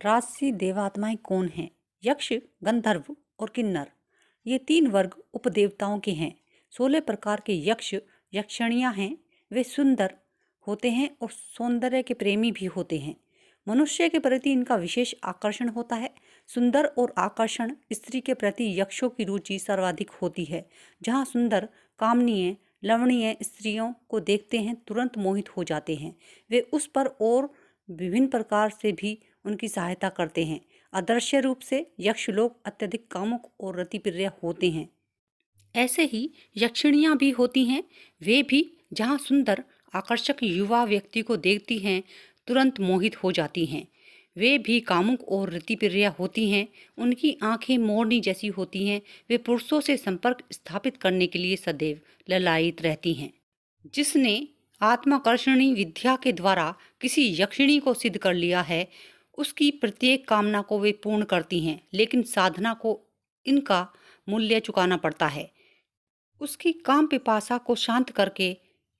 राजसी देवात्माएं कौन हैं? यक्ष, गंधर्व और किन्नर। ये 3 वर्ग उपदेवताओं के हैं। 16 प्रकार के यक्ष यक्षणियां हैं। वे सुंदर होते हैं और सौंदर्य के प्रेमी भी होते हैं। मनुष्य के प्रति इनका विशेष आकर्षण होता है। सुंदर और आकर्षण स्त्री के प्रति यक्षों की रुचि सर्वाधिक होती है। जहाँ सुंदर, कामनीय, लवणीय स्त्रियों को देखते हैं तुरंत मोहित हो जाते हैं। वे उस पर और विभिन्न प्रकार से भी उनकी सहायता करते हैं। अदृश्य रूप से यक्ष लोग अत्यधिक कामुक और रतिप्रिय होते हैं। ऐसे ही यक्षिणियाँ भी होती हैं। वे भी जहाँ सुंदर आकर्षक युवा व्यक्ति को देखती हैं तुरंत मोहित हो जाती हैं। वे भी कामुक और रतिप्रिय होती हैं। उनकी आंखें मोरनी जैसी होती हैं। वे पुरुषों से संपर्क स्थापित करने के लिए सदैव ललायित रहती हैं। जिसने आत्माकर्षणी विद्या के द्वारा किसी यक्षिणी को सिद्ध कर लिया है, उसकी प्रत्येक कामना को वे पूर्ण करती हैं, लेकिन साधना को इनका मूल्य चुकाना पड़ता है। उसकी काम पिपासा को शांत करके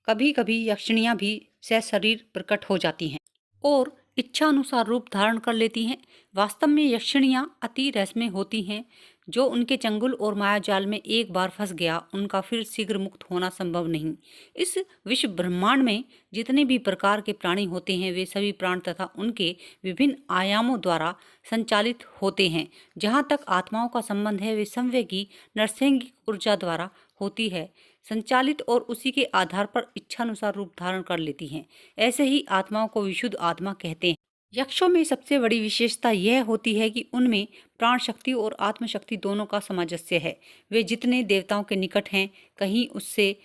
कभी कभी यक्षिणियाँ भी सशरीर प्रकट हो जाती हैं और इच्छा अनुसार रूप धारण कर लेती हैं। वास्तव में यक्षिणियाँ अति रहस्यमय होती हैं। जो उनके चंगुल और मायाजाल में एक बार फंस गया, उनका फिर शीघ्र मुक्त होना संभव नहीं। इस विश्व ब्रह्मांड में जितने भी प्रकार के प्राणी होते हैं, वे सभी प्राण तथा उनके विभिन्न आयामों द्वारा संचालित होते हैं। जहाँ तक आत्माओं का संबंध है, वे संवेगी नरसैंगिक ऊर्जा द्वारा होती है संचालित और उसी के आधार पर इच्छानुसार रूप धारण कर लेती हैं। ऐसे ही आत्माओं को विशुद्ध आत्मा कहते हैं। यक्षों में सबसे बड़ी विशेषता यह होती है कि उनमें प्राण शक्ति और आत्मशक्ति दोनों का सामंजस्य है। वे जितने देवताओं के निकट हैं, कहीं उससे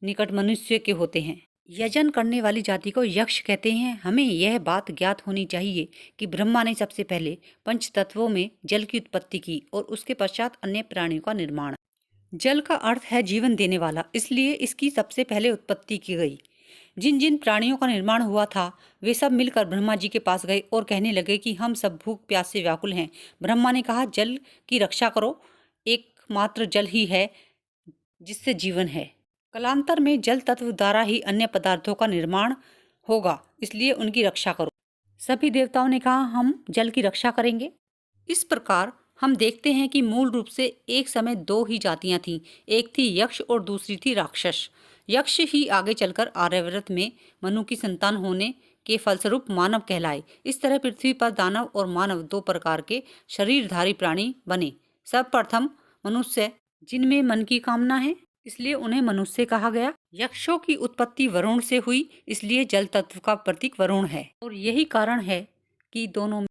निकट मनुष्य के होते हैं। यजन करने वाली जाति को यक्ष कहते हैं। हमें यह बात ज्ञात होनी चाहिए कि ब्रह्मा ने सबसे पहले पंच तत्वों में जल की उत्पत्ति की और उसके पश्चात अन्य प्राणियों का निर्माण। जल का अर्थ है जीवन देने वाला, इसलिए इसकी सबसे पहले उत्पत्ति की गई। जिन जिन प्राणियों का निर्माण हुआ था, वे सब मिलकर ब्रह्मा जी के पास गए और कहने लगे कि हम सब भूख प्यास से व्याकुल हैं। ब्रह्मा ने कहा, जल की रक्षा करो, एकमात्र जल ही है जिससे जीवन है। कालांतर में जल तत्व द्वारा ही अन्य पदार्थों का निर्माण होगा, इसलिए उनकी रक्षा करो। सभी देवताओं ने कहा, हम जल की रक्षा करेंगे। इस प्रकार हम देखते हैं कि मूल रूप से एक समय 2 ही जातियां थीं। एक थी यक्ष और दूसरी थी राक्षस। यक्ष ही आगे चलकर आर्यावर्त में मनु की संतान होने के फलस्वरूप मानव कहलाए। इस तरह पृथ्वी पर दानव और मानव 2 प्रकार के शरीरधारी प्राणी बने। सर्वप्रथम मनुष्य, जिनमें मन की कामना है, इसलिए उन्हें मनुष्य कहा गया। यक्षों की उत्पत्ति वरुण से हुई, इसलिए जल तत्व का प्रतीक वरुण है और यही कारण है कि दोनों